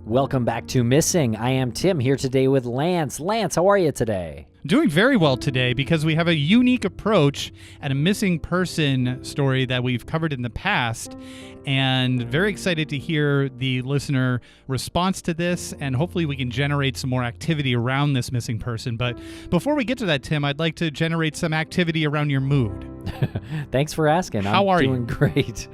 Welcome back to Missing. I am Tim, here today with Lance. Lance, how are you today? Doing very well today because we have a unique approach at a missing person story that we've covered in the past, and very excited to hear the listener response to this, and hopefully we can generate some more activity around this missing person. But before we get to that, Tim, I'd like to generate some activity around your mood. Thanks for asking. How are you? I'm doing great.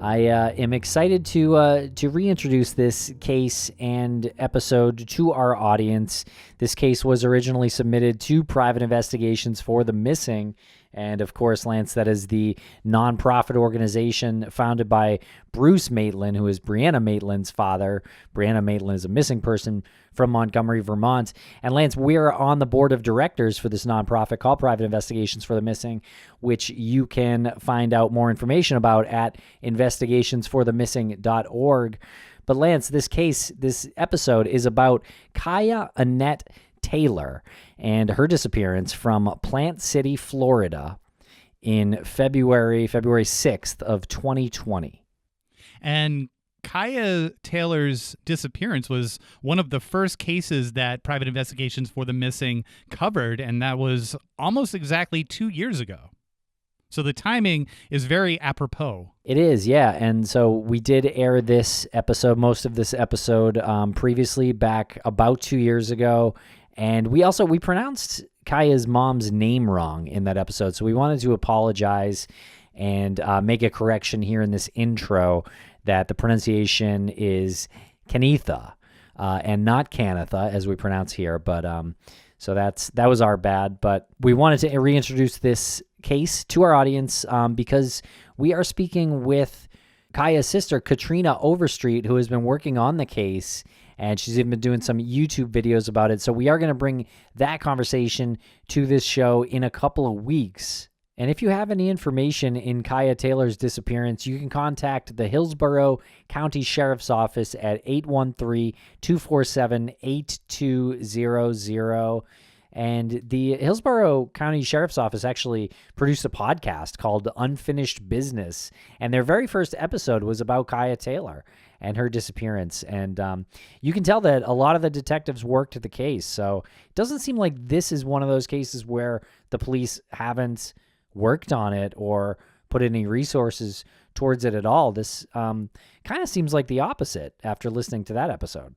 I am excited to reintroduce this case and episode to our audience. This case was originally submitted to Private Investigations for the Missing. And of course, Lance, that is the nonprofit organization founded by Bruce Maitland, who is Brianna Maitland's father. Brianna Maitland is a missing person from Montgomery, Vermont. And Lance, we're on the board of directors for this nonprofit called Private Investigations for the Missing, which you can find out more information about at investigationsforthemissing.org. But Lance, this episode is about Cieha Annette Taylor and her disappearance from Plant City, Florida in February 6th of 2020. And Cieha Taylor's disappearance was one of the first cases that Private Investigations for the Missing covered, and that was almost exactly 2 years ago. So the timing is very apropos. It is, yeah. And so we did air this episode, most of this episode, previously back about 2 years ago. And we pronounced Cieha's mom's name wrong in that episode. So we wanted to apologize and make a correction here in this intro that the pronunciation is Canetha and not Canetha, as we pronounce here. But so that was our bad. But we wanted to reintroduce this case to our audience because we are speaking with Cieha's sister, Katrina Overstreet, who has been working on the case, and she's even been doing some YouTube videos about it. So we are going to bring that conversation to this show in a couple of weeks. And if you have any information in Cieha Taylor's disappearance, you can contact the Hillsborough County Sheriff's Office at 813-247-8200. And the Hillsborough County Sheriff's Office actually produced a podcast called Unfinished Business. And their very first episode was about Cieha Taylor and her disappearance. And you can tell that a lot of the detectives worked the case. So it doesn't seem like this is one of those cases where the police haven't worked on it or put any resources towards it at all. This kind of seems like the opposite after listening to that episode.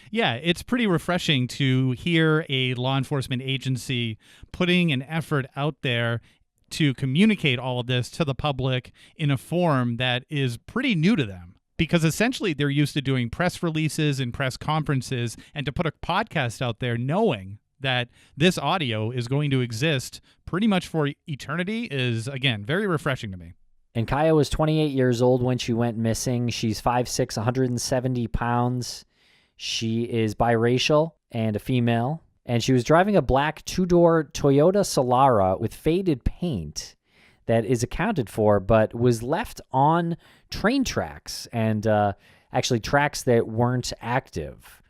Yeah, it's pretty refreshing to hear a law enforcement agency putting an effort out there to communicate all of this to the public in a form that is pretty new to them. Because essentially they're used to doing press releases and press conferences, and to put a podcast out there knowing that this audio is going to exist pretty much for eternity is, again, very refreshing to me. And Cieha was 28 years old when she went missing. She's 5'6", 170 pounds. She is biracial and a female, and she was driving a black two-door Toyota Solara with faded paint that is accounted for, but was left on train tracks and actually tracks that weren't active.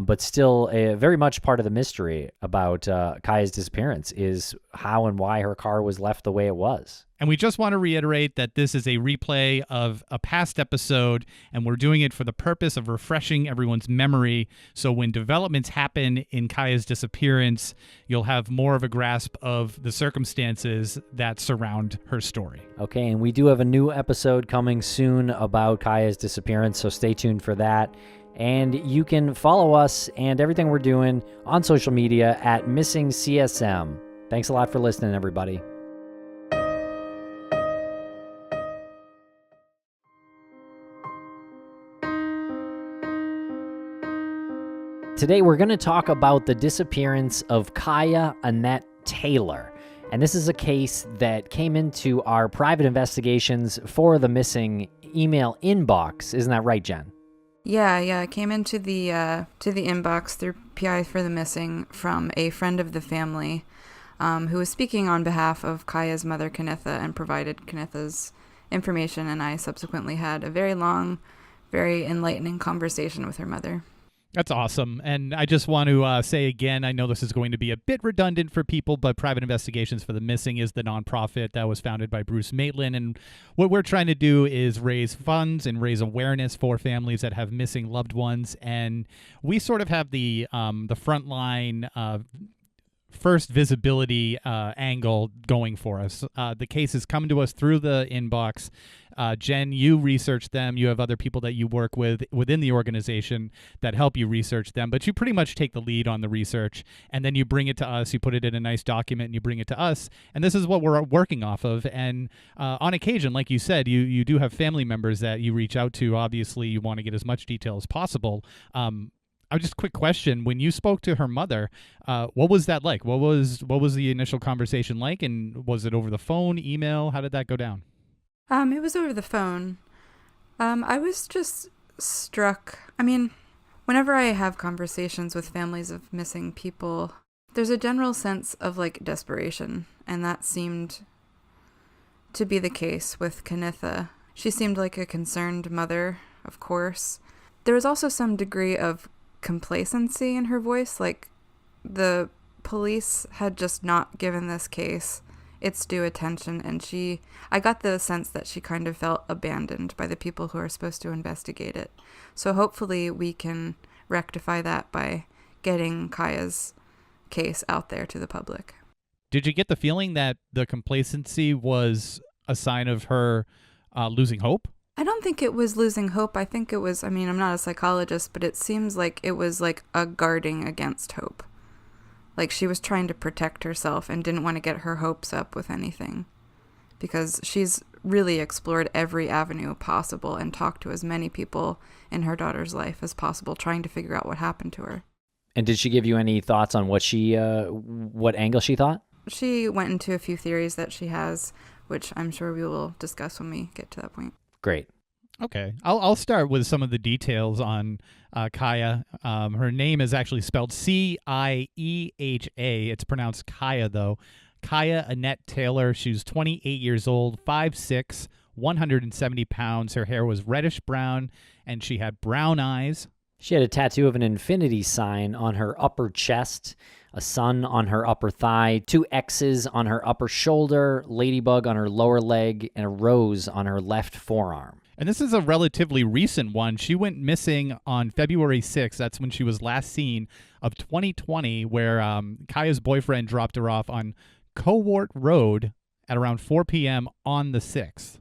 But still very much part of the mystery about Cieha's disappearance is how and why her car was left the way it was. And we just want to reiterate that this is a replay of a past episode, and we're doing it for the purpose of refreshing everyone's memory. So when developments happen in Cieha's disappearance, you'll have more of a grasp of the circumstances that surround her story. Okay, and we do have a new episode coming soon about Cieha's disappearance, so stay tuned for that. And you can follow us and everything we're doing on social media at Missing CSM. Thanks a lot for listening, everybody. Today, we're going to talk about the disappearance of Cieha Annette Taylor. And this is a case that came into our Private Investigations for the Missing email inbox. Isn't that right, Jen? Yeah, it came into the inbox through PI for the Missing from a friend of the family who was speaking on behalf of Cieha's mother, Canetha, and provided Canetha's information, and I subsequently had a very long, very enlightening conversation with her mother. That's awesome. And I just want to say again, I know this is going to be a bit redundant for people, but Private Investigations for the Missing is the nonprofit that was founded by Bruce Maitland. And what we're trying to do is raise funds and raise awareness for families that have missing loved ones. And we sort of have the frontline first visibility angle going for us. The cases come to us through the inbox. Jen, you research them. You have other people that you work with within the organization that help you research them, but you pretty much take the lead on the research, and then you bring it to us. You put it in a nice document, and you bring it to us, and this is what we're working off of. And on occasion, like you said, you do have family members that you reach out to. Obviously, you want to get as much detail as possible. Just a quick question. When you spoke to her mother, what was that like? What was the initial conversation like? And was it over the phone, email? How did that go down? It was over the phone. I was just struck. I mean, whenever I have conversations with families of missing people, there's a general sense of like desperation, and that seemed to be the case with Canitha. She seemed like a concerned mother, of course. There was also some degree of complacency in her voice, like the police had just not given this case its due attention, and I got the sense that she kind of felt abandoned by the people who are supposed to investigate it. So hopefully we can rectify that by getting Kaya's case out there to the public. Did you get the feeling that the complacency was a sign of her losing hope? I don't think it was losing hope. I think it was, I'm not a psychologist, but it seems like it was like a guarding against hope. Like she was trying to protect herself and didn't want to get her hopes up with anything, because she's really explored every avenue possible and talked to as many people in her daughter's life as possible, trying to figure out what happened to her. And did she give you any thoughts on what angle she thought? She went into a few theories that she has, which I'm sure we will discuss when we get to that point. Great. Okay, I'll start with some of the details on Cieha. Her name is actually spelled Cieha. It's pronounced Cieha, though. Cieha Annette Taylor. She was 28 years old, 5'6", 170 pounds. Her hair was reddish brown, and she had brown eyes. She had a tattoo of an infinity sign on her upper chest, a sun on her upper thigh, 2 X's on her upper shoulder, ladybug on her lower leg, and a rose on her left forearm. And this is a relatively recent one. She went missing on February 6th. That's when she was last seen, of 2020, where Kaya's boyfriend dropped her off on Cowart Road at around 4 p.m. on the 6th.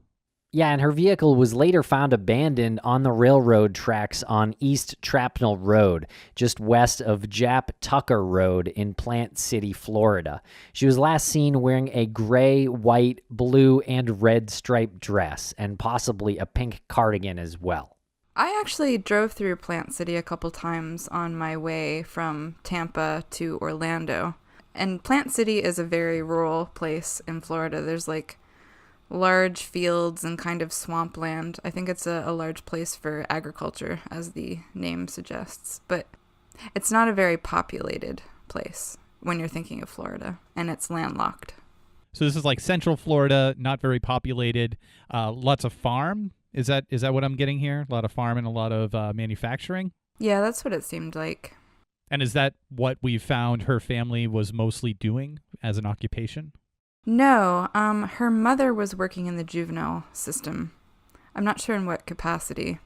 Yeah, and her vehicle was later found abandoned on the railroad tracks on East Trapnell Road, just west of Jap Tucker Road in Plant City, Florida. She was last seen wearing a gray, white, blue, and red striped dress, and possibly a pink cardigan as well. I actually drove through Plant City a couple times on my way from Tampa to Orlando. And Plant City is a very rural place in Florida. There's like large fields and kind of swampland. I think it's a large place for agriculture, as the name suggests. But it's not a very populated place when you're thinking of Florida, and it's landlocked. So this is like central Florida, not very populated, lots of farm. Is that what I'm getting here? A lot of farm and a lot of manufacturing? Yeah, that's what it seemed like. And is that what we found her family was mostly doing as an occupation? No, her mother was working in the juvenile system. I'm not sure in what capacity.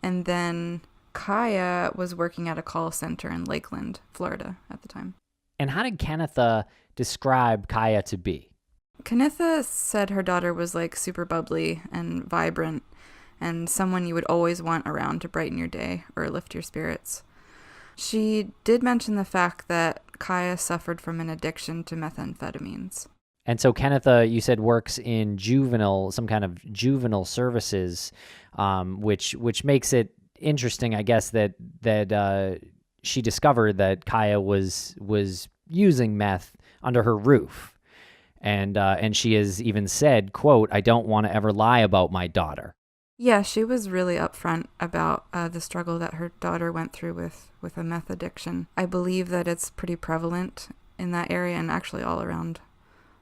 And then Cieha was working at a call center in Lakeland, Florida at the time. And how did Canitha describe Cieha to be? Canitha said her daughter was like super bubbly and vibrant and someone you would always want around to brighten your day or lift your spirits. She did mention the fact that Cieha suffered from an addiction to methamphetamines. And so Canitha, you said, works in some kind of juvenile services, which makes it interesting, I guess, that she discovered that Cieha was using meth under her roof, and she has even said, quote, "I don't want to ever lie about my daughter." Yeah, she was really upfront about the struggle that her daughter went through with a meth addiction. I believe that it's pretty prevalent in that area and actually all around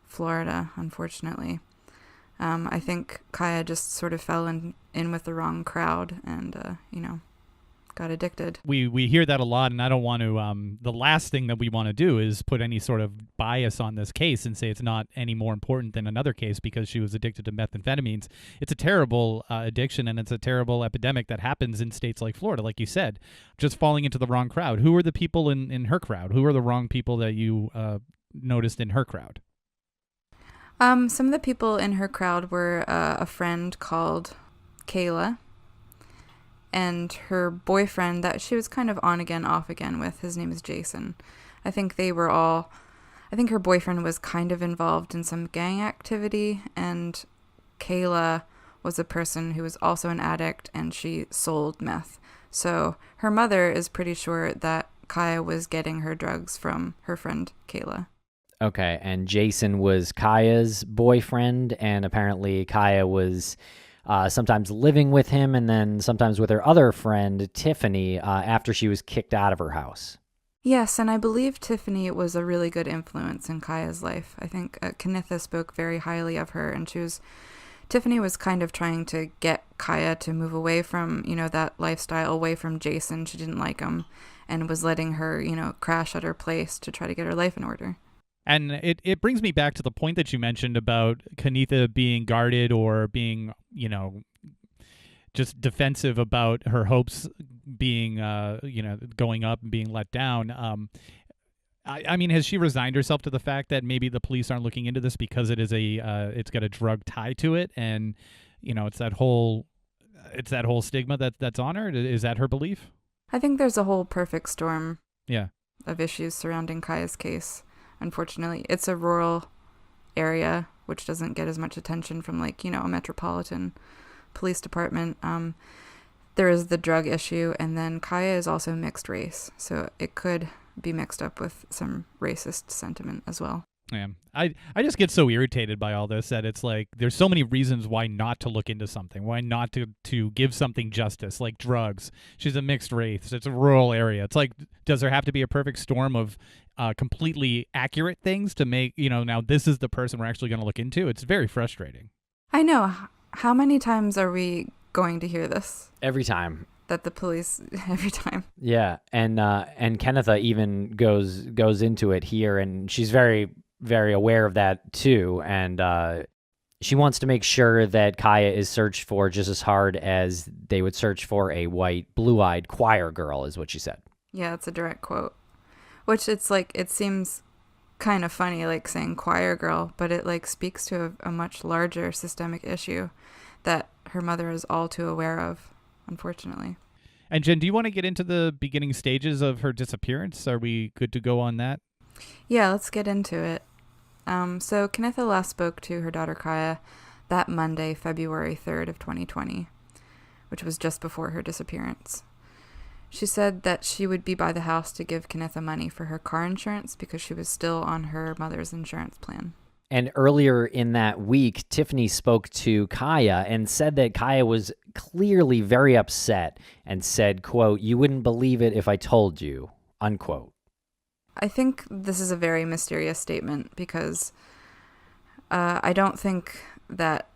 Florida, unfortunately. I think Cieha just sort of fell in with the wrong crowd and, got addicted. We hear that a lot, and I don't want to. The last thing that we want to do is put any sort of bias on this case and say it's not any more important than another case because she was addicted to methamphetamines. It's a terrible addiction, and it's a terrible epidemic that happens in states like Florida, like you said, just falling into the wrong crowd. Who are the people in her crowd? Who are the wrong people that you noticed in her crowd? Some of the people in her crowd were a friend called Kayla and her boyfriend that she was kind of on again, off again with. His name is Jason. I think her boyfriend was kind of involved in some gang activity, and Kayla was a person who was also an addict, and she sold meth. So her mother is pretty sure that Kaya was getting her drugs from her friend Kayla. Okay, and Jason was Kaya's boyfriend, and apparently Kaya was sometimes living with him and then sometimes with her other friend, Tiffany, after she was kicked out of her house. Yes, and I believe Tiffany was a really good influence in Kaya's life. I think Knitha spoke very highly of her, and Tiffany was kind of trying to get Kaya to move away from, that lifestyle, away from Jason. She didn't like him and was letting her, crash at her place to try to get her life in order. And it brings me back to the point that you mentioned about Knitha being guarded or being, just defensive about her hopes being, going up and being let down. I mean, has she resigned herself to the fact that maybe the police aren't looking into this because it is it's got a drug tie to it, and it's that whole stigma that's on her? Is that her belief? I think there's a whole perfect storm. Yeah. Of issues surrounding Kaya's case. Unfortunately, it's a rural area, which doesn't get as much attention from a metropolitan police department. There is the drug issue, and then Kaya is also mixed race, so it could be mixed up with some racist sentiment as well. Yeah, I just get so irritated by all this that it's like there's so many reasons why not to look into something, why not to give something justice, like drugs. She's a mixed race. It's a rural area. It's like, does there have to be a perfect storm of completely accurate things to make, now this is the person we're actually going to look into? It's very frustrating. I know. How many times are we going to hear this? Every time. That the police, every time. Yeah, and Knitha even goes into it here, and she's very, very aware of that too, and she wants to make sure that Kaya is searched for just as hard as they would search for a white, blue-eyed choir girl, is what she said. Yeah, it's a direct quote. Which it seems kind of funny, saying choir girl, but it speaks to a much larger systemic issue that her mother is all too aware of, unfortunately. And Jen, do you want to get into the beginning stages of her disappearance? Are we good to go on that? Yeah, let's get into it. So Knitha last spoke to her daughter Kaya that Monday, February 3rd of 2020, which was just before her disappearance. She said that she would be by the house to give Knitha money for her car insurance because she was still on her mother's insurance plan. And earlier in that week, Tiffany spoke to Kaya and said that Kaya was clearly very upset and said, quote, "You wouldn't believe it if I told you," unquote. I think this is a very mysterious statement because I don't think that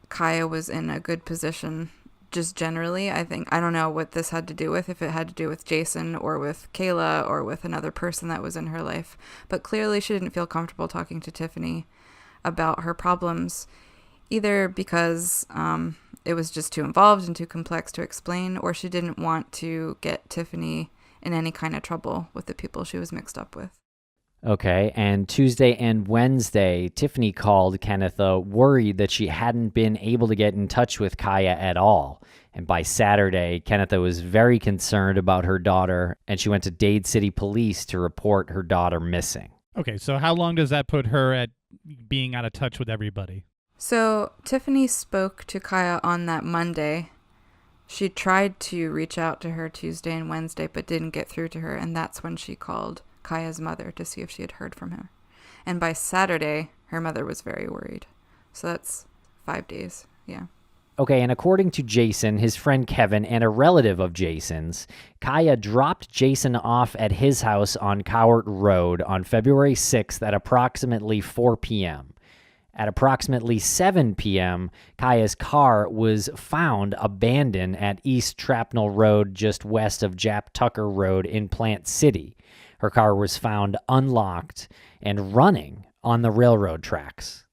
Kaya was in a good position just generally. I don't know what this had to do with, if it had to do with Jason or with Kayla or with another person that was in her life. But clearly she didn't feel comfortable talking to Tiffany about her problems, either because it was just too involved and too complex to explain, or she didn't want to get Tiffany in any kind of trouble with the people she was mixed up with. Okay, and Tuesday and Wednesday, Tiffany called Knitha worried that she hadn't been able to get in touch with Kaya at all. And by Saturday, Knitha was very concerned about her daughter, and she went to Dade City Police to report her daughter missing. Okay, so how long does that put her at being out of touch with everybody? So Tiffany spoke to Kaya on that Monday. She tried to reach out to her Tuesday and Wednesday, but didn't get through to her, and that's when she called Kaya's mother to see if she had heard from her. And by Saturday, her mother was very worried. So that's 5 days, yeah. Okay, and according to Jason, his friend Kevin, and a relative of Jason's, Kaya dropped Jason off at his house on Cowart Road on February 6th at approximately 4 p.m. At approximately 7 p.m., Kaya's car was found abandoned at East Trapnell Road, just west of Jap Tucker Road in Plant City. Her car was found unlocked and running on the railroad tracks.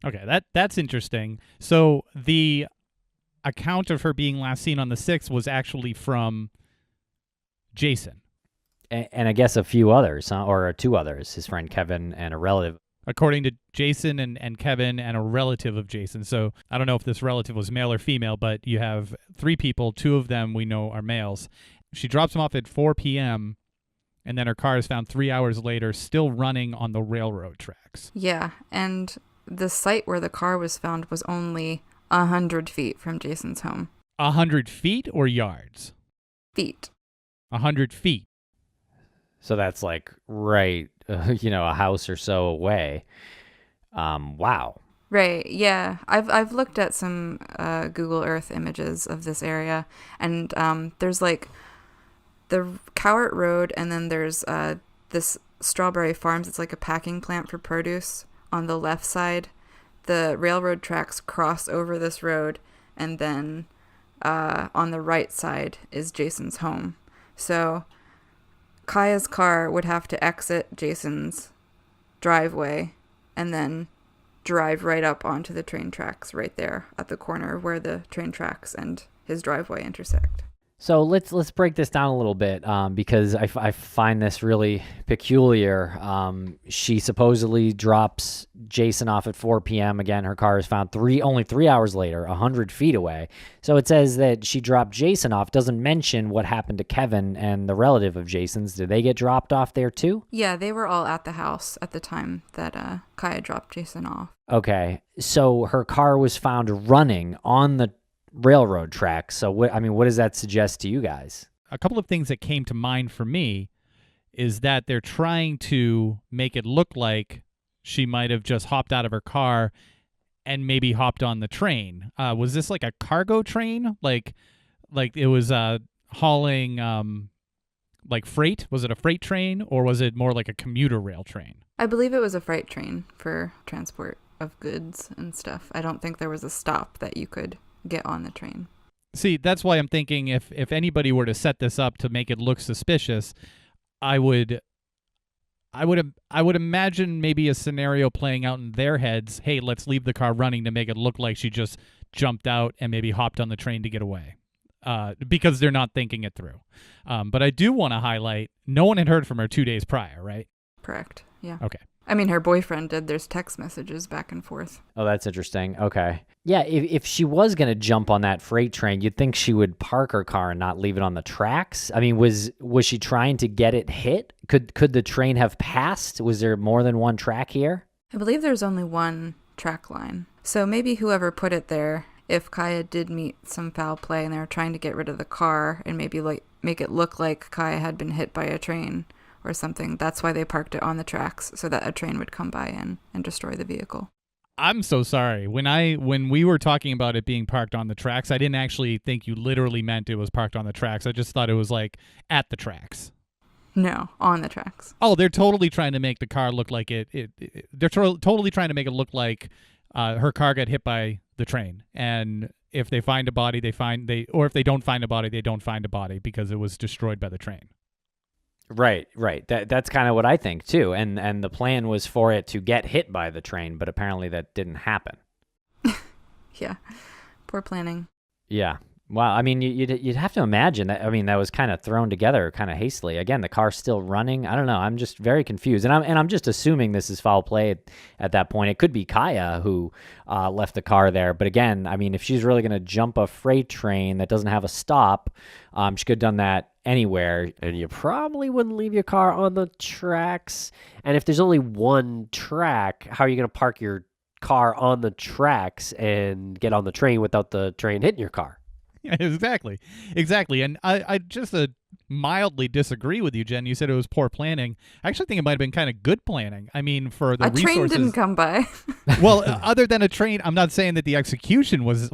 Okay, that's interesting. So the account of her being last seen on the 6th was actually from Jason. And I guess a few others, or 2 others, his friend Kevin and a relative. According to Jason and Kevin and a relative of Jason. So I don't know if this relative was male or female, but you have 3 people. 2 of them we know are males. She drops them off at 4 p.m., and then her car is found 3 hours later, still running on the railroad tracks. Yeah, and the site where the car was found was only 100 feet from Jason's home. 100 feet or yards? Feet. 100 feet. So that's like right, a house or so away. Wow. Right. Yeah. I've looked at some Google Earth images of this area, and there's like the Cowart Road, and then there's this Strawberry Farms. It's like a packing plant for produce on the left side. The railroad tracks cross over this road, and then on the right side is Jason's home. So Kaya's car would have to exit Jason's driveway and then drive right up onto the train tracks right there at the corner where the train tracks and his driveway intersect. So let's break this down a little bit because I find this really peculiar. She supposedly drops Jason off at 4 p.m. Again, her car is found only 3 hours later, 100 feet away. So it says that she dropped Jason off. Doesn't mention what happened to Kevin and the relative of Jason's. Did they get dropped off there too? Yeah, they were all at the house at the time that Kaya dropped Jason off. Okay, so her car was found running on the railroad tracks. So what does that suggest to you guys? A couple of things that came to mind for me is that they're trying to make it look like she might have just hopped out of her car and maybe hopped on the train. Was this like a cargo train? Like it was hauling like freight? Was it a freight train, or was it more like a commuter rail train? I believe it was a freight train for transport of goods and stuff. I don't think there was a stop that you could get on the train. See, that's why I'm thinking if anybody were to set this up to make it look suspicious, I would imagine maybe a scenario playing out in their heads. Hey, let's leave the car running to make it look like she just jumped out and maybe hopped on the train to get away, because they're not thinking it through. But I do want to highlight, no one had heard from her 2 days prior, right? Correct. Yeah. Okay. I mean, her boyfriend did. There's text messages back and forth. Oh, that's interesting. Okay. Yeah, if she was going to jump on that freight train, you'd think she would park her car and not leave it on the tracks. I mean, was she trying to get it hit? Could the train have passed? Was there more than one track here? I believe there's only one track line. So maybe whoever put it there, if Kaya did meet some foul play and they were trying to get rid of the car and maybe like make it look like Kaya had been hit by a train or something, that's why they parked it on the tracks so that a train would come by and destroy the vehicle. I'm so sorry. When we were talking about it being parked on the tracks, I didn't actually think you literally meant it was parked on the tracks. I just thought it was like at the tracks. No, on the tracks. Oh, they're totally trying to make the car look like they're totally trying to make it look like her car got hit by the train. And if they find a body, or if they don't find a body, they don't find a body because it was destroyed by the train. Right. That's kind of what I think too. And the plan was for it to get hit by the train, but apparently that didn't happen. Yeah. Poor planning. Yeah. Wow. I mean, you'd have to imagine that. I mean, that was kind of thrown together kind of hastily. Again, the car's still running. I don't know. I'm just very confused, and I'm just assuming this is foul play at that point. It could be Kaya who left the car there, but again, I mean, if she's really going to jump a freight train that doesn't have a stop, she could have done that anywhere, and you probably wouldn't leave your car on the tracks. And if there's only one track, how are you going to park your car on the tracks and get on the train without the train hitting your car? Yeah, exactly. And I just mildly disagree with you, Jen. You said it was poor planning. I actually think it might have been kind of good planning. I mean, for the resources. A train didn't come by. Well, other than a train, I'm not saying that the execution was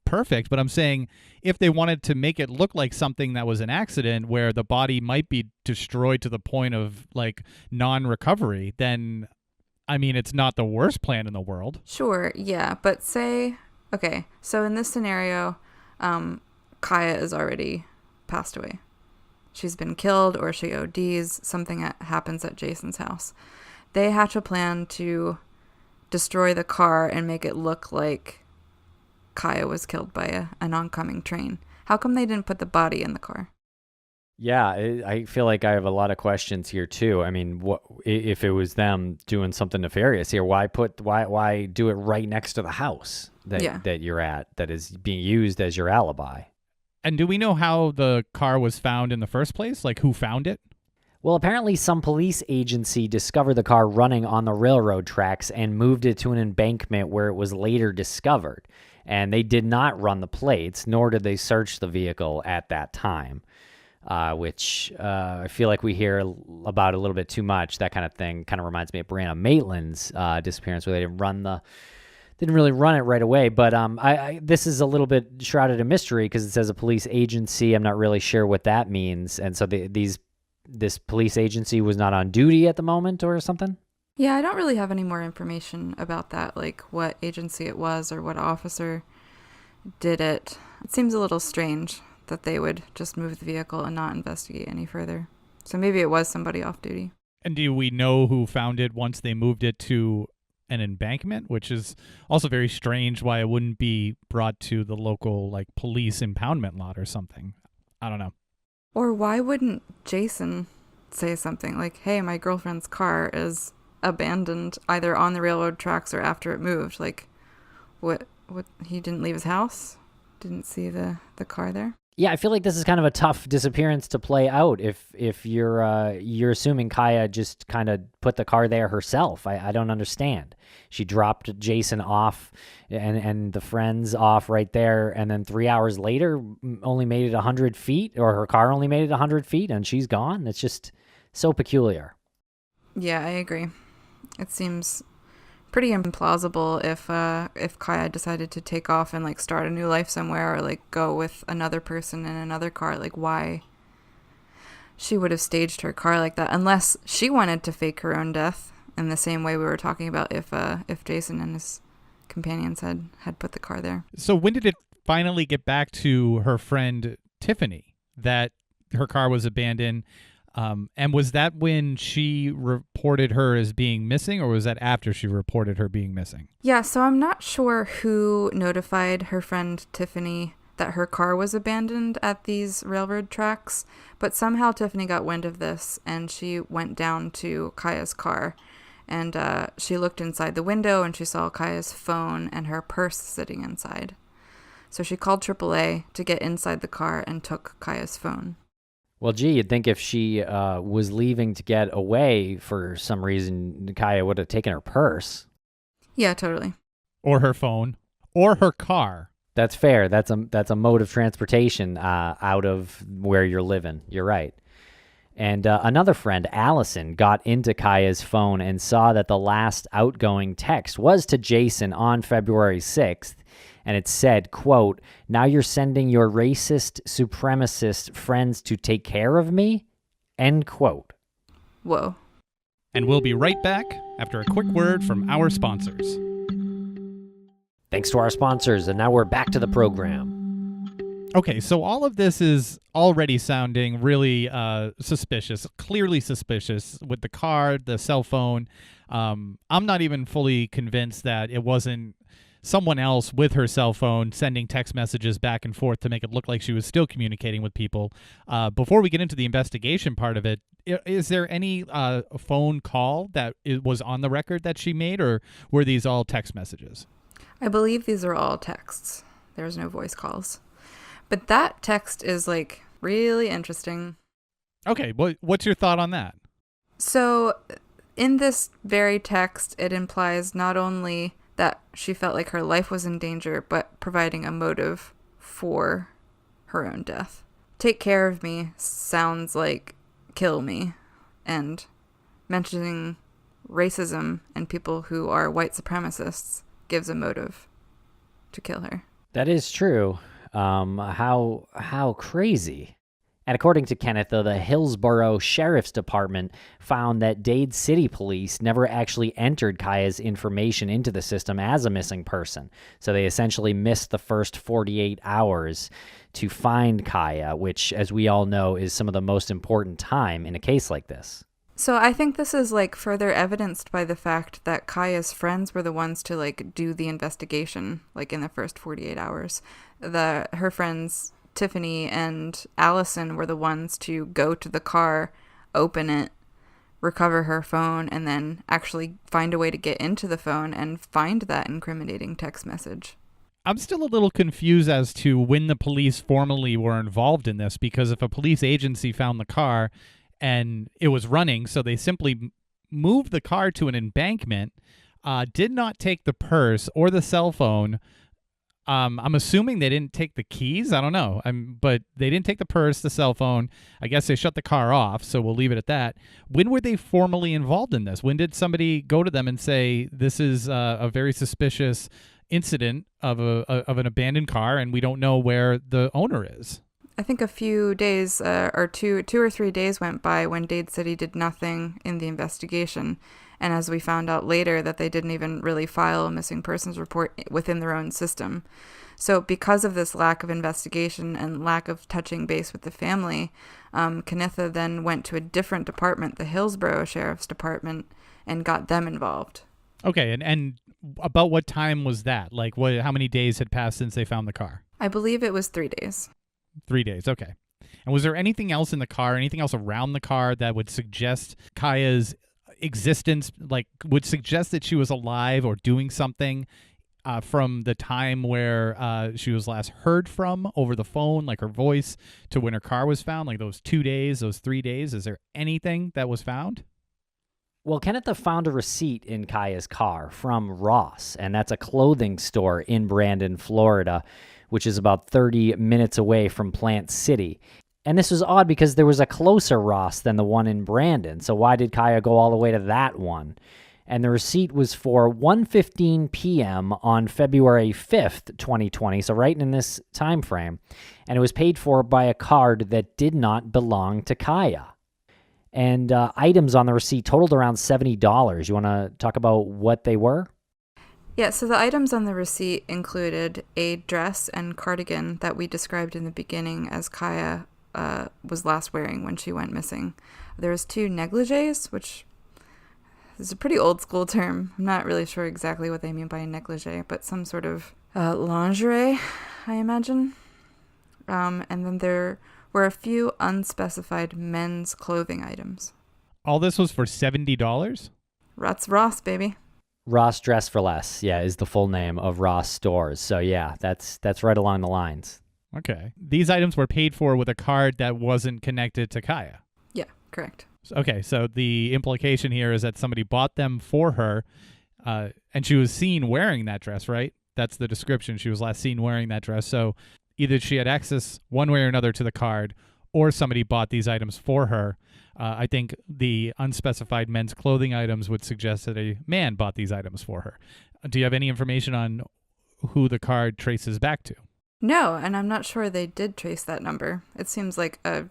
perfect, but I'm saying if they wanted to make it look like something that was an accident where the body might be destroyed to the point of like non-recovery, then I mean, it's not the worst plan in the world. Sure, yeah, but okay, so in this scenario, Cieha is already passed away. She's been killed or she ODs, something happens at Jason's house. They hatch a plan to destroy the car and make it look like Cieha was killed by an oncoming train. How come they didn't put the body in the car? Yeah, I feel like I have a lot of questions here too. I mean, what if it was them doing something nefarious here? Why do it right next to the house that you're at that is being used as your alibi? And do we know how the car was found in the first place? Like, who found it? Well, apparently some police agency discovered the car running on the railroad tracks and moved it to an embankment where it was later discovered. And they did not run the plates, nor did they search the vehicle at that time, which I feel like we hear about a little bit too much. That kind of thing kind of reminds me of Brianna Maitland's disappearance, where they didn't really run it right away. But this is a little bit shrouded in mystery because it says a police agency. I'm not really sure what that means. And so this police agency was not on duty at the moment or something? Yeah, I don't really have any more information about that, like what agency it was or what officer did it. It seems a little strange that they would just move the vehicle and not investigate any further. So maybe it was somebody off duty. And do we know who found it once they moved it to an embankment, which is also very strange why it wouldn't be brought to the local like police impoundment lot or something? I don't know. Or why wouldn't Jason say something like, hey, my girlfriend's car is abandoned either on the railroad tracks or after it moved? Like, what he didn't leave his house? Didn't see the car there? Yeah, I feel like this is kind of a tough disappearance to play out if you're assuming Cieha just kind of put the car there herself. I don't understand. She dropped Jason off and the friends off right there, and then 3 hours later only made it 100 feet, or her car only made it 100 feet, and she's gone. It's just so peculiar. Yeah, I agree. It seems pretty implausible if Cieha decided to take off and like start a new life somewhere, or like go with another person in another car. Like, why she would have staged her car like that, unless she wanted to fake her own death in the same way we were talking about if Jason and his companions had put the car there. So when did it finally get back to her friend Tiffany that her car was abandoned? And was that when she reported her as being missing, or was that after she reported her being missing? Yeah, so I'm not sure who notified her friend Tiffany that her car was abandoned at these railroad tracks, but somehow Tiffany got wind of this and she went down to Cieha's car, and she looked inside the window and she saw Cieha's phone and her purse sitting inside. So she called AAA to get inside the car and took Cieha's phone. Well, gee, you'd think if she was leaving to get away for some reason, Cieha would have taken her purse. Yeah, totally. Or her phone. Or her car. That's fair. That's a mode of transportation out of where you're living. You're right. And another friend, Allison, got into Cieha's phone and saw that the last outgoing text was to Jason on February 6th. And it said, quote, "Now you're sending your racist, supremacist friends to take care of me?" End quote. Whoa. And we'll be right back after a quick word from our sponsors. Thanks to our sponsors, and now we're back to the program. Okay, so all of this is already sounding really suspicious, clearly suspicious with the car, the cell phone. I'm not even fully convinced that it wasn't someone else with her cell phone sending text messages back and forth to make it look like she was still communicating with people. Before we get into the investigation part of it, is there any phone call that was on the record that she made, or were these all text messages? I believe these are all texts. There's no voice calls. But that text is like really interesting. Okay, what's your thought on that? So in this very text, it implies not only that she felt like her life was in danger, but providing a motive for her own death. Take care of me sounds like kill me, and mentioning racism and people who are white supremacists gives a motive to kill her. That is true. How crazy. And according to Kenneth, though, the Hillsborough Sheriff's Department found that Dade City Police never actually entered Kaya's information into the system as a missing person. So they essentially missed the first 48 hours to find Kaya, which, as we all know, is some of the most important time in a case like this. So I think this is like further evidenced by the fact that Kaya's friends were the ones to like do the investigation, like in the first 48 hours. Her friends Tiffany and Allison were the ones to go to the car, open it, recover her phone, and then actually find a way to get into the phone and find that incriminating text message. I'm still a little confused as to when the police formally were involved in this, because if a police agency found the car and it was running, so they simply moved the car to an embankment, did not take the purse or the cell phone. I'm assuming they didn't take the keys. I don't know. But they didn't take the purse, the cell phone. I guess they shut the car off, so we'll leave it at that. When were they formally involved in this? When did somebody go to them and say, this is a very suspicious incident of an abandoned car, and we don't know where the owner is? I think a few days or two or 3 days went by when Dade City did nothing in the investigation. And as we found out later, that they didn't even really file a missing persons report within their own system. So because of this lack of investigation and lack of touching base with the family, Kenneth then went to a different department, the Hillsborough Sheriff's Department, and got them involved. Okay, and about what time was that? Like, how many days had passed since they found the car? I believe it was 3 days. 3 days, okay. And was there anything else in the car, anything else around the car that would suggest Kaya's existence, like would suggest that she was alive or doing something from the time where she was last heard from over the phone, like her voice, to when her car was found, like those 2 days, those 3 days? Is there anything that was found? Well, Kenneth found a receipt in Kaya's car from Ross, and that's a clothing store in Brandon, Florida, which is about 30 minutes away from Plant City. And this was odd because there was a closer Ross than the one in Brandon. So why did Kaya go all the way to that one? And the receipt was for 1:15 p.m. on February 5th, 2020, so right in this time frame. And it was paid for by a card that did not belong to Kaya. And items on the receipt totaled around $70. You want to talk about what they were? Yeah, so the items on the receipt included a dress and cardigan that we described in the beginning as Kaya was last wearing when she went missing. There was 2 negligees, which is a pretty old school term. I'm not really sure exactly what they mean by a negligee, but some sort of lingerie, I imagine. And then there were a few unspecified men's clothing items. All this was for $70? That's Ross, baby. Ross Dress for Less, yeah, is the full name of Ross Stores. So yeah, that's right along the lines. Okay. These items were paid for with a card that wasn't connected to Kaya. Yeah, correct. Okay, so the implication here is that somebody bought them for her, and she was seen wearing that dress, right? That's the description. She was last seen wearing that dress. So either she had access one way or another to the card, or somebody bought these items for her. I think the unspecified men's clothing items would suggest that a man bought these items for her. Do you have any information on who the card traces back to? No, and I'm not sure they did trace that number. It seems like a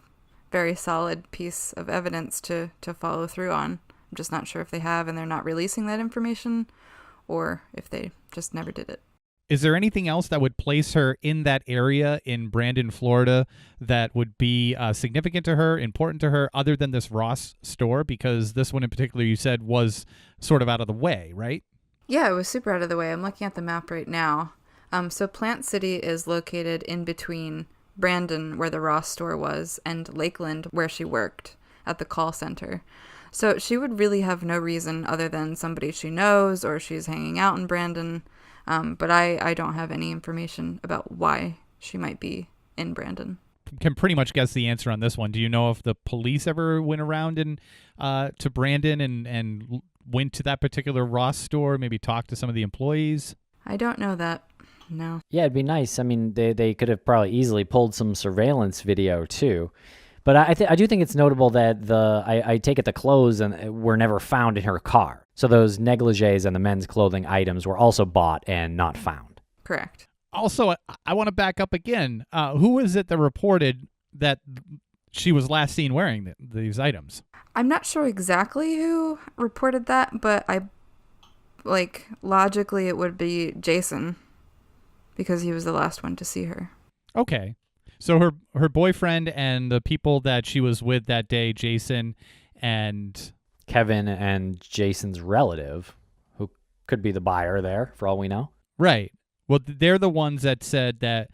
very solid piece of evidence to follow through on. I'm just not sure if they have and they're not releasing that information, or if they just never did it. Is there anything else that would place her in that area in Brandon, Florida, that would be significant to her, important to her, other than this Ross store? Because this one in particular, you said, was sort of out of the way, right? Yeah, it was super out of the way. I'm looking at the map right now. So Plant City is located in between Brandon, where the Ross store was, and Lakeland, where she worked at the call center. So she would really have no reason other than somebody she knows or she's hanging out in Brandon. But I don't have any information about why she might be in Brandon. Can pretty much guess the answer on this one. Do you know if the police ever went around and to Brandon and went to that particular Ross store, maybe talked to some of the employees? I don't know that. No. Yeah, it'd be nice. I mean, they could have probably easily pulled some surveillance video too. But I do think it's notable that I take it the clothes and were never found in her car. So those negligees and the men's clothing items were also bought and not found. Correct. Also, I want to back up again. Who is it that reported that she was last seen wearing these items. I'm not sure exactly who reported that, but logically it would be Jason, because he was the last one to see her. Okay. So her boyfriend and the people that she was with that day, Jason and Kevin and Jason's relative, who could be the buyer there, for all we know. Right. Well, they're the ones that said that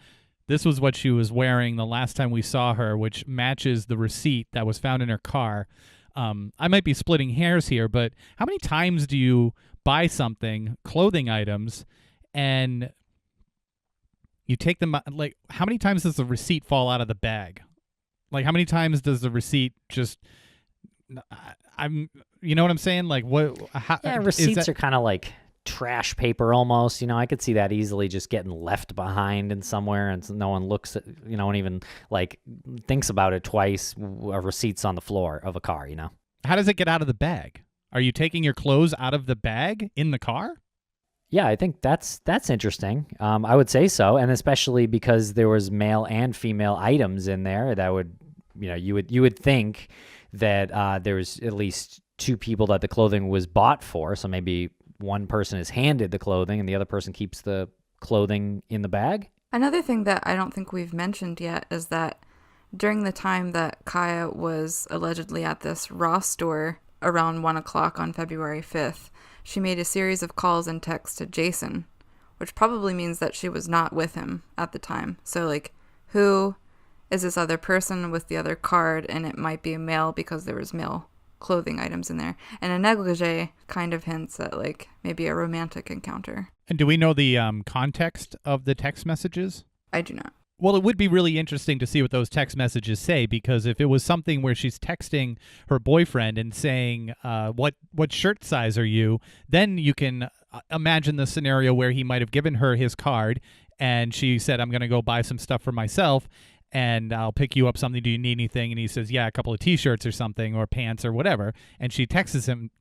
this was what she was wearing the last time we saw her, which matches the receipt that was found in her car. I might be splitting hairs here, but how many times do you buy something, clothing items, and you take them, like, how many times does the receipt fall out of the bag? Like, how many times does the receipt just, you know what I'm saying? Like, receipts are kind of like trash paper almost. I could see that easily just getting left behind in somewhere, and no one looks at, and even like thinks about it twice. A receipt's on the floor of a car. How does it get out of the bag? Are you taking your clothes out of the bag in the car? Yeah, I think that's interesting. I would say so, and especially because there was male and female items in there. That would, you would think that there was at least two people that the clothing was bought for. So maybe one person is handed the clothing and the other person keeps the clothing in the bag. Another thing that I don't think we've mentioned yet is that during the time that Kaya was allegedly at this Ross store around 1 o'clock on February 5th, she made a series of calls and texts to Jason, which probably means that she was not with him at the time. So, like, who is this other person with the other card? And it might be a male because there was male clothing items in there. And a negligee kind of hints at, like, maybe a romantic encounter. And do we know the context of the text messages? I do not. Well, it would be really interesting to see what those text messages say, because if it was something where she's texting her boyfriend and saying, what shirt size are you, then you can imagine the scenario where he might have given her his card and she said, I'm going to go buy some stuff for myself and I'll pick you up something. Do you need anything? And he says, yeah, a couple of T-shirts or something, or pants or whatever. And she texts him,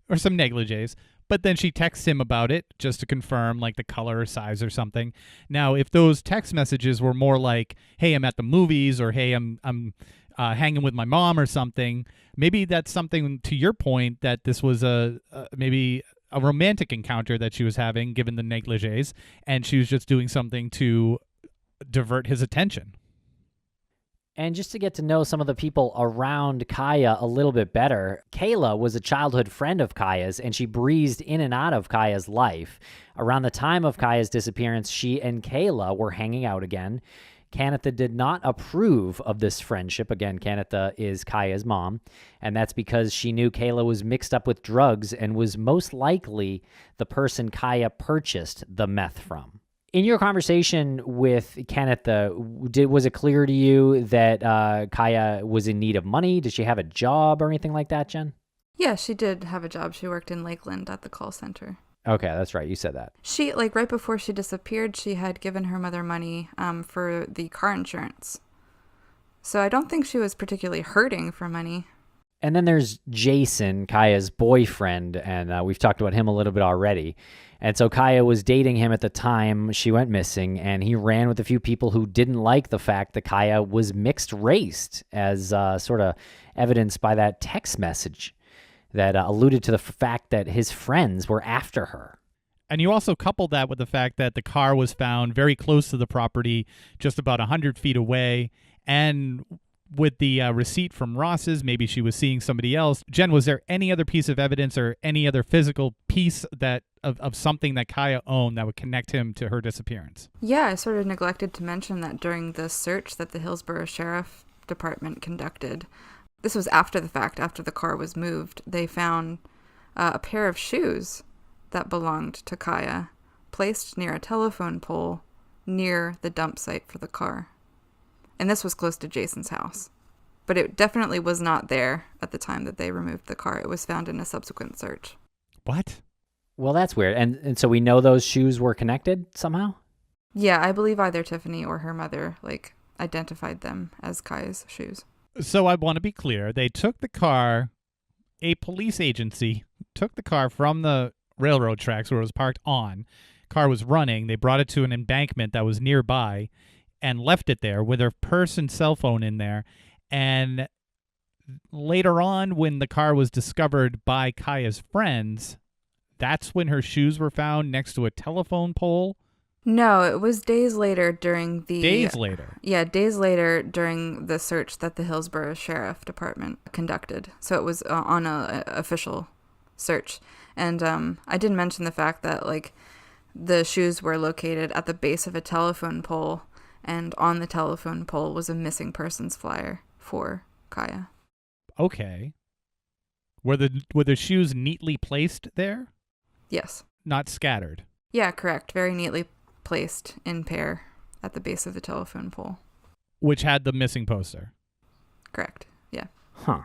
or some negligees. But then she texts him about it just to confirm, like, the color or size or something. Now, if those text messages were more like, hey, I'm at the movies, or hey, I'm hanging with my mom or something, maybe that's something, to your point, that this was maybe a romantic encounter that she was having, given the negligees, and she was just doing something to divert his attention. And just to get to know some of the people around Kaya a little bit better, Kayla was a childhood friend of Kaya's, and she breezed in and out of Kaya's life. Around the time of Kaya's disappearance, she and Kayla were hanging out again. Kanitha did not approve of this friendship. Again, Kanitha is Kaya's mom, and that's because she knew Kayla was mixed up with drugs and was most likely the person Kaya purchased the meth from. In your conversation with Kanitha, was it clear to you that Kaya was in need of money? Did she have a job or anything like that, Jen? Yeah, she did have a job. She worked in Lakeland at the call center. Okay, that's right. You said that. She, like, right before she disappeared, she had given her mother money for the car insurance. So I don't think she was particularly hurting for money. And then there's Jason, Kaya's boyfriend, and we've talked about him a little bit already. And so Kaya was dating him at the time she went missing, and he ran with a few people who didn't like the fact that Kaya was mixed-raced, as sort of evidenced by that text message that alluded to the fact that his friends were after her. And you also couple that with the fact that the car was found very close to the property, just about 100 feet away, and with the receipt from Ross's, maybe she was seeing somebody else. Jen, was there any other piece of evidence or any other physical piece that of something that Kaya owned that would connect him to her disappearance? Yeah, I sort of neglected to mention that during the search that the Hillsborough Sheriff Department conducted, this was after the fact, after the car was moved, they found a pair of shoes that belonged to Kaya, placed near a telephone pole near the dump site for the car. And this was close to Jason's house. But it definitely was not there at the time that they removed the car. It was found in a subsequent search. What? Well, that's weird. And so we know those shoes were connected somehow? Yeah, I believe either Tiffany or her mother, identified them as Kaya's shoes. So I want to be clear. They took the car, a police agency took the car from the railroad tracks where it was parked on. Car was running. They brought it to an embankment that was nearby and left it there with her purse and cell phone in there. And later on, when the car was discovered by Kaya's friends, that's when her shoes were found next to a telephone pole. No, it was days later during the... Days later? Yeah, days later during the search that the Hillsborough Sheriff Department conducted. So it was on a official search. And I didn't mention the fact that, like, the shoes were located at the base of a telephone pole, and on the telephone pole was a missing persons flyer for Kaya. Okay. Were the shoes neatly placed there? Yes. Not scattered? Yeah, correct. Very neatly placed in pair at the base of the telephone pole. Which had the missing poster. Correct. Yeah. Huh.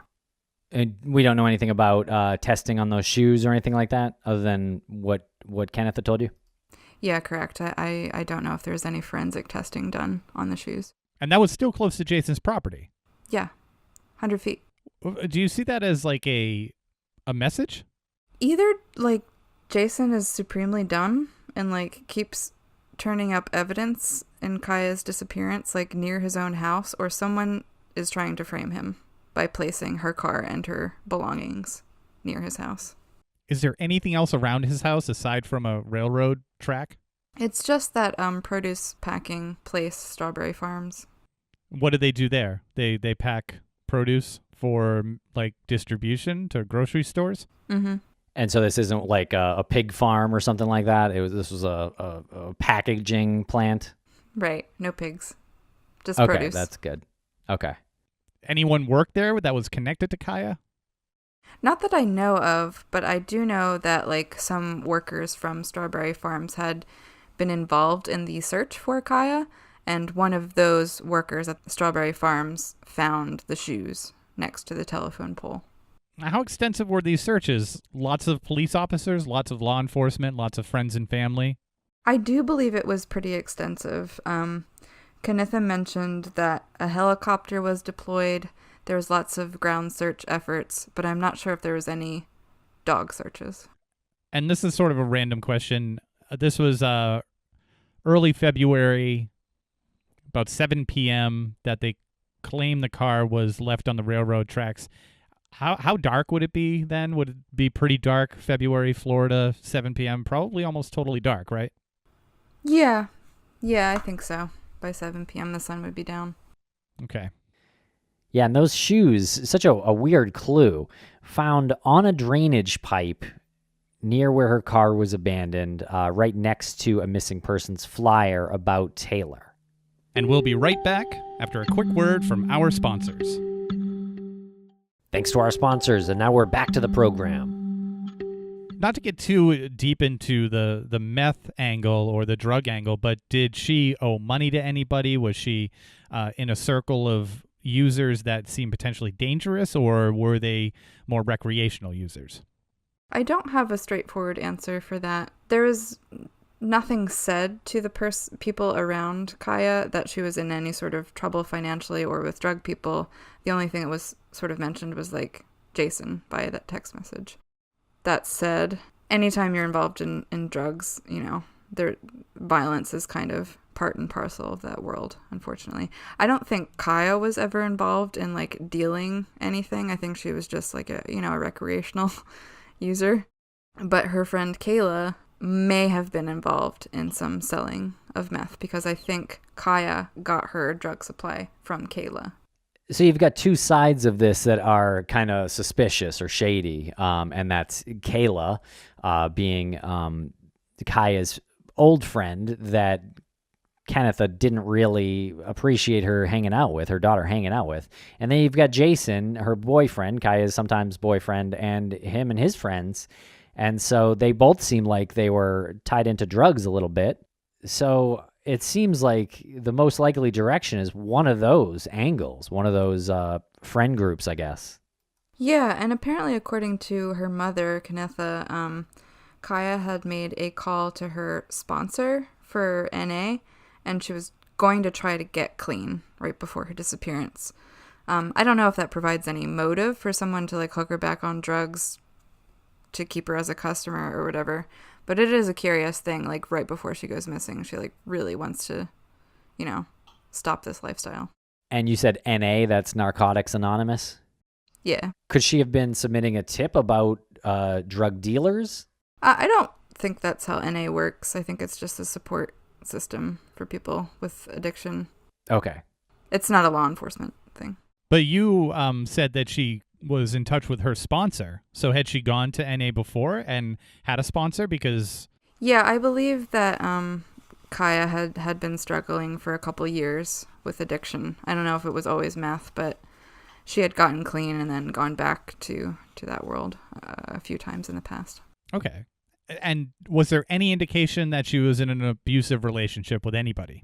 And we don't know anything about testing on those shoes or anything like that, other than what Kenneth had told you? Yeah, correct. I don't know if there's any forensic testing done on the shoes. And that was still close to Jason's property? Yeah. 100 feet. Do you see that as like a message? Either, like, Jason is supremely dumb and, like, keeps turning up evidence in Kaya's disappearance, like, near his own house, or someone is trying to frame him by placing her car and her belongings near his house. Is there anything else around his house aside from a railroad track? It's just that produce packing place, Strawberry Farms. What do they do there? They pack produce for, like, distribution to grocery stores? Mm-hmm. And so this isn't like a pig farm or something like that? This was a packaging plant? Right. No pigs. Just okay, produce. That's good. Okay. Anyone work there that was connected to Kaya? Not that I know of, but I do know that, like, some workers from Strawberry Farms had been involved in the search for Kaya, and one of those workers at Strawberry Farms found the shoes next to the telephone pole. How extensive were these searches? Lots of police officers, lots of law enforcement, lots of friends and family? I do believe it was pretty extensive. Kenneth mentioned that a helicopter was deployed. There was lots of ground search efforts, but I'm not sure if there was any dog searches. And this is sort of a random question. This was early February, about 7 p.m., that they claim the car was left on the railroad tracks. How dark would it be then? Would it be pretty dark, February, Florida, 7 p.m.? Probably almost totally dark, right? Yeah. Yeah, I think so. By 7 p.m. the sun would be down. Okay. Yeah, and those shoes, such a weird clue, found on a drainage pipe near where her car was abandoned, right next to a missing persons flyer about Taylor. And we'll be right back after a quick word from our sponsors. Thanks to our sponsors, and now we're back to the program. Not to get too deep into the meth angle or the drug angle, but did she owe money to anybody? Was she in a circle of users that seemed potentially dangerous, or were they more recreational users? I don't have a straightforward answer for that. There was nothing said to the people around Kaya that she was in any sort of trouble financially or with drug people. The only thing that was sort of mentioned was, like, Jason via that text message. That said, anytime you're involved in drugs, you know, violence is kind of part and parcel of that world, unfortunately. I don't think Kaya was ever involved in, like, dealing anything. I think she was just, like, a recreational user. But her friend Kayla may have been involved in some selling of meth, because I think Kaya got her drug supply from Kayla. So you've got two sides of this that are kind of suspicious or shady, and that's Kayla being Kaya's old friend that Kenneth didn't really appreciate her daughter hanging out with. And then you've got Jason, her boyfriend, Kaya's sometimes boyfriend, and him and his friends. And so they both seem like they were tied into drugs a little bit. So it seems like the most likely direction is one of those angles, one of those friend groups, I guess. Yeah, and apparently according to her mother, Kennetha, Kaya had made a call to her sponsor for NA, and she was going to try to get clean right before her disappearance. I don't know if that provides any motive for someone to, like, hook her back on drugs to keep her as a customer or whatever. But it is a curious thing, like, right before she goes missing, she, like, really wants to, stop this lifestyle. And you said NA, that's Narcotics Anonymous? Yeah. Could she have been submitting a tip about drug dealers? I don't think that's how NA works. I think it's just a support system for people with addiction. Okay. It's not a law enforcement thing. But you said that she was in touch with her sponsor. So had she gone to NA before and had a sponsor? Because... Yeah, I believe that Kaya had been struggling for a couple years with addiction. I don't know if it was always meth, but she had gotten clean and then gone back to that world a few times in the past. Okay. And was there any indication that she was in an abusive relationship with anybody?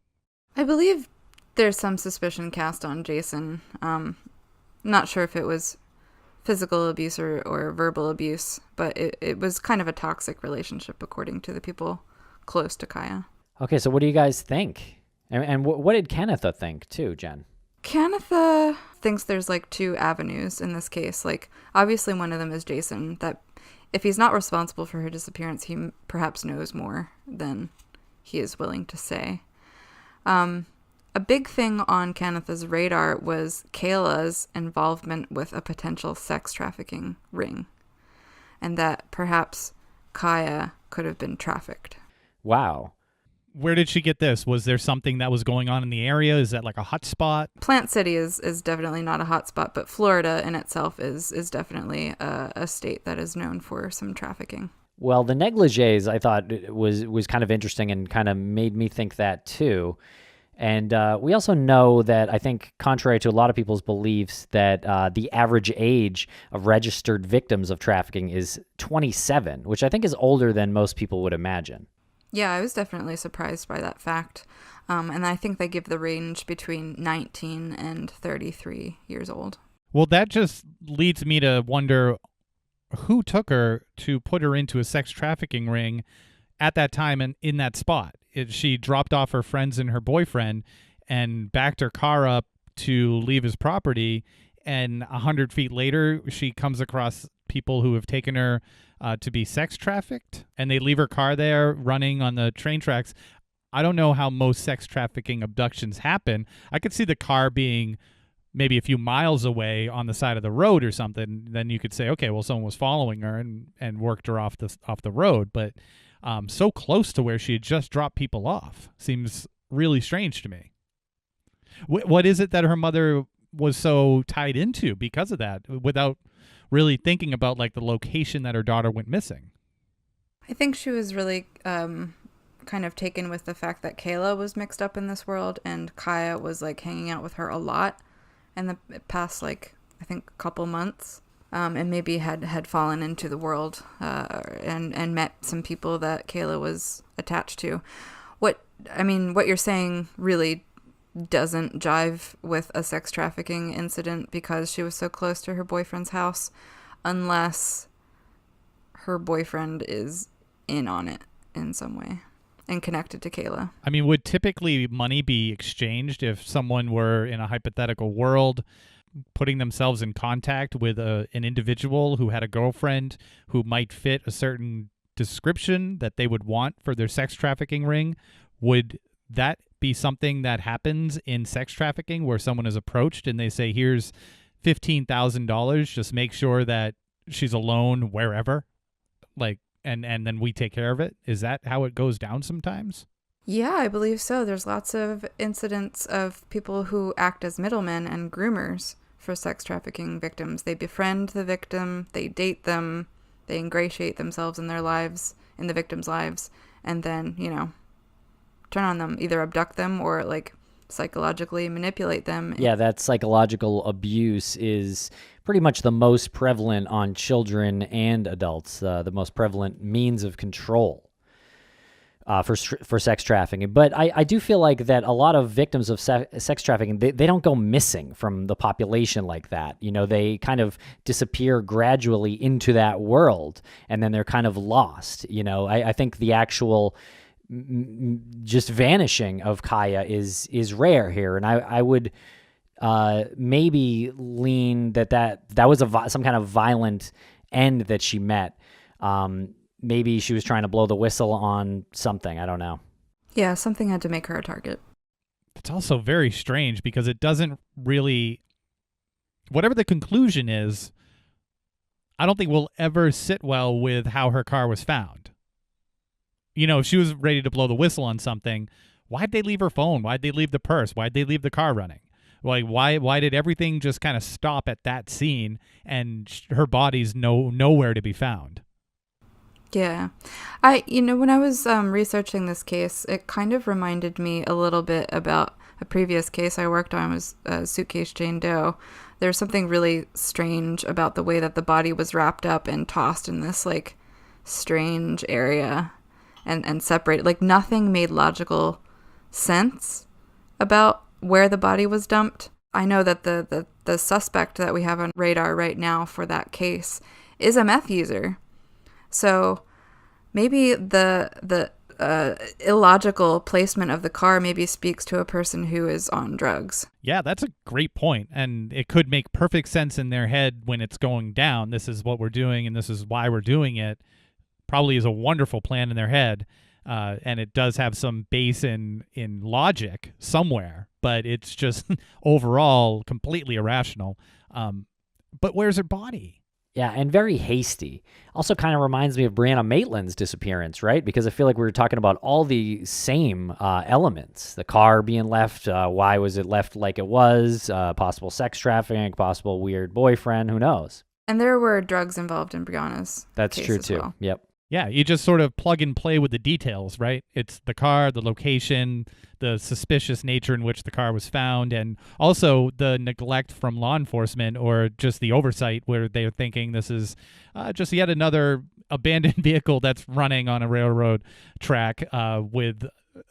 I believe there's some suspicion cast on Jason. Not sure if it was physical abuse or verbal abuse, but it was kind of a toxic relationship according to the people close to Kaya. Okay, so what do you guys think? And what did Kennetha think too, Jen? Kennetha thinks there's like two avenues in this case. Like, obviously one of them is Jason, that if he's not responsible for her disappearance, he perhaps knows more than he is willing to say. A big thing on Kennetha's radar was Kayla's involvement with a potential sex trafficking ring, and that perhaps Kaya could have been trafficked. Wow. Where did she get this? Was there something that was going on in the area? Is that like a hot spot? Plant City is definitely not a hot spot, but Florida in itself is definitely a state that is known for some trafficking. Well, the negligees I thought was kind of interesting and kind of made me think that too. And we also know that, I think, contrary to a lot of people's beliefs, that the average age of registered victims of trafficking is 27, which I think is older than most people would imagine. Yeah, I was definitely surprised by that fact. And I think they give the range between 19 and 33 years old. Well, that just leads me to wonder who took her to put her into a sex trafficking ring at that time and in that spot. She dropped off her friends and her boyfriend and backed her car up to leave his property. And 100 feet later, she comes across people who have taken her to be sex trafficked, and they leave her car there running on the train tracks. I don't know how most sex trafficking abductions happen. I could see the car being maybe a few miles away on the side of the road or something. Then you could say, okay, well, someone was following her and worked her off the road. But so close to where she had just dropped people off seems really strange to me. What is it that her mother was so tied into because of that, without really thinking about like the location that her daughter went missing? I think she was really kind of taken with the fact that Kayla was mixed up in this world, and Kaya was like hanging out with her a lot in the past, like, I think a couple months. And maybe had fallen into the world and met some people that Kayla was attached to. What you're saying really doesn't jive with a sex trafficking incident because she was so close to her boyfriend's house, unless her boyfriend is in on it in some way and connected to Kayla. I mean, would typically money be exchanged if someone were in a hypothetical world putting themselves in contact with an individual who had a girlfriend who might fit a certain description that they would want for their sex trafficking ring? Would that be something that happens in sex trafficking, where someone is approached and they say, here's $15,000, just make sure that she's alone wherever, like, and then we take care of it? Is that how it goes down sometimes? Yeah, I believe so. There's lots of incidents of people who act as middlemen and groomers for sex trafficking victims. They befriend the victim, they date them, they ingratiate themselves in their lives, in the victim's lives, and then, turn on them, either abduct them or like psychologically manipulate them. Yeah, that psychological abuse is pretty much the most prevalent on children and adults, the most prevalent means of control for sex trafficking. But I do feel like that a lot of victims of sex trafficking, they don't go missing from the population like that. They kind of disappear gradually into that world, and then they're kind of lost. I think the actual just vanishing of Kaya is rare here, and I would maybe lean that was some kind of violent end that she met. Maybe she was trying to blow the whistle on something. I don't know. Yeah, something had to make her a target. It's also very strange because it doesn't really, whatever the conclusion is, I don't think will ever sit well with how her car was found. If she was ready to blow the whistle on something, why'd they leave her phone? Why'd they leave the purse? Why'd they leave the car running? Like, why did everything just kind of stop at that scene and her body's nowhere to be found? Yeah. When I was researching this case, it kind of reminded me a little bit about a previous case I worked on, was Suitcase Jane Doe. There's something really strange about the way that the body was wrapped up and tossed in this, like, strange area and separated. Like, nothing made logical sense about where the body was dumped. I know that the suspect that we have on radar right now for that case is a meth user. So maybe the illogical placement of the car maybe speaks to a person who is on drugs. Yeah, that's a great point. And it could make perfect sense in their head when it's going down. This is what we're doing and this is why we're doing it. Probably is a wonderful plan in their head. And it does have some base in logic somewhere, but it's just overall completely irrational. But where's her body? Yeah, and very hasty. Also kind of reminds me of Brianna Maitland's disappearance, right? Because I feel like we were talking about all the same elements. The car being left, why was it left like it was, possible sex trafficking, possible weird boyfriend, who knows? And there were drugs involved in Brianna's That's case true, as too. well. Yep. Yeah, you just sort of plug and play with the details, right? It's the car, the location, the suspicious nature in which the car was found, and also the neglect from law enforcement or just the oversight where they're thinking this is just yet another abandoned vehicle that's running on a railroad track with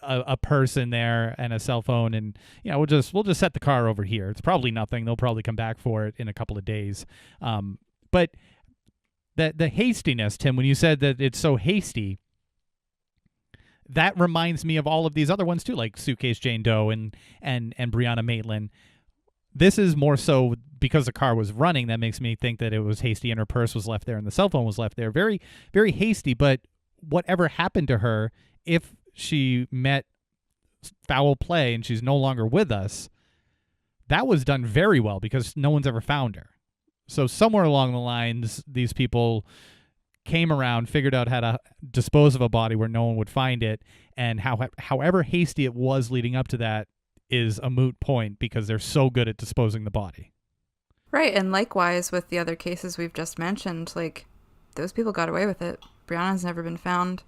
a person there and a cell phone, and we'll just set the car over here. It's probably nothing. They'll probably come back for it in a couple of days. But the hastiness, Tim, when you said that it's so hasty, that reminds me of all of these other ones too, like Suitcase Jane Doe and Brianna Maitland. This is more so because the car was running that makes me think that it was hasty and her purse was left there and the cell phone was left there. Very, very hasty, but whatever happened to her, if she met foul play and she's no longer with us, that was done very well because no one's ever found her. So somewhere along the lines, these people came around, figured out how to dispose of a body where no one would find it, and however hasty it was leading up to that is a moot point because they're so good at disposing the body. Right, and likewise with the other cases we've just mentioned, like, those people got away with it. Brianna's never been found.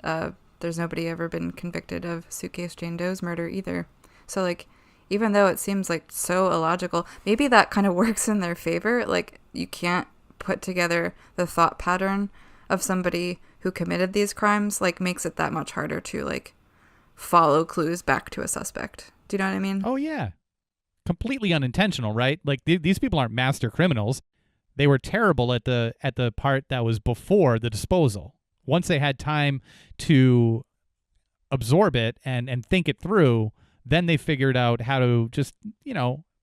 There's nobody ever been convicted of Suitcase Jane Doe's murder either. So, like, even though it seems like so illogical, maybe that kind of works in their favor. Like, you can't put together the thought pattern of somebody who committed these crimes, like, makes it that much harder to, like, follow clues back to a suspect. Do you know what I mean? Oh, yeah. Completely unintentional, right? Like, these people aren't master criminals. They were terrible at the part that was before the disposal. Once they had time to absorb it and think it through, then they figured out how to just,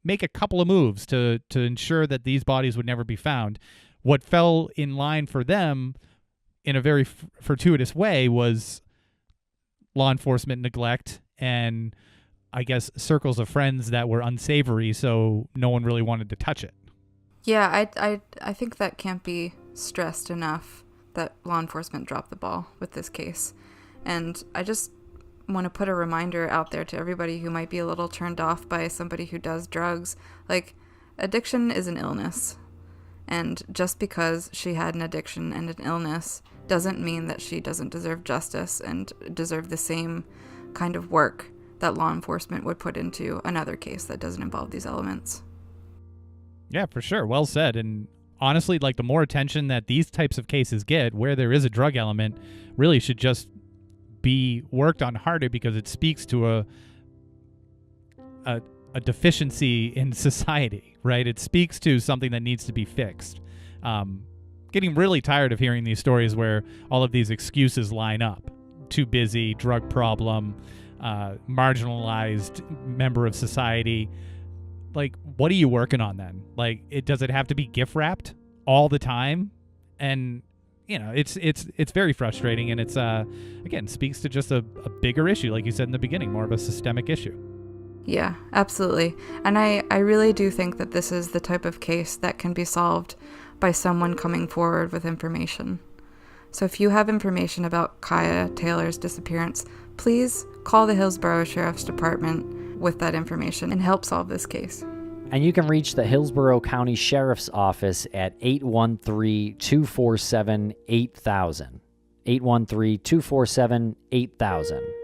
make a couple of moves to ensure that these bodies would never be found. What fell in line for them in a very fortuitous way was law enforcement neglect and, I guess, circles of friends that were unsavory, so no one really wanted to touch it. Yeah, I think that can't be stressed enough that law enforcement dropped the ball with this case. And I just want to put a reminder out there to everybody who might be a little turned off by somebody who does drugs. Like, addiction is an illness. And just because she had an addiction and an illness doesn't mean that she doesn't deserve justice and deserve the same kind of work that law enforcement would put into another case that doesn't involve these elements. Yeah, for sure. Well said. And honestly, like, the more attention that these types of cases get where there is a drug element really should just be worked on harder because it speaks to a deficiency in society, right? It speaks to something that needs to be fixed. Getting really tired of hearing these stories where all of these excuses line up. Too busy, drug problem, marginalized member of society. Like, what are you working on then? Like, does it have to be gift wrapped all the time? And it's very frustrating, and it's again speaks to just a bigger issue, like you said in the beginning, more of a systemic issue. Yeah, absolutely. And I really do think that this is the type of case that can be solved by someone coming forward with information. So if you have information about Cieha Taylor's disappearance, please call the Hillsborough Sheriff's Department with that information and help solve this case. And you can reach the Hillsborough County Sheriff's Office at 813-247-8000. 813-247-8000.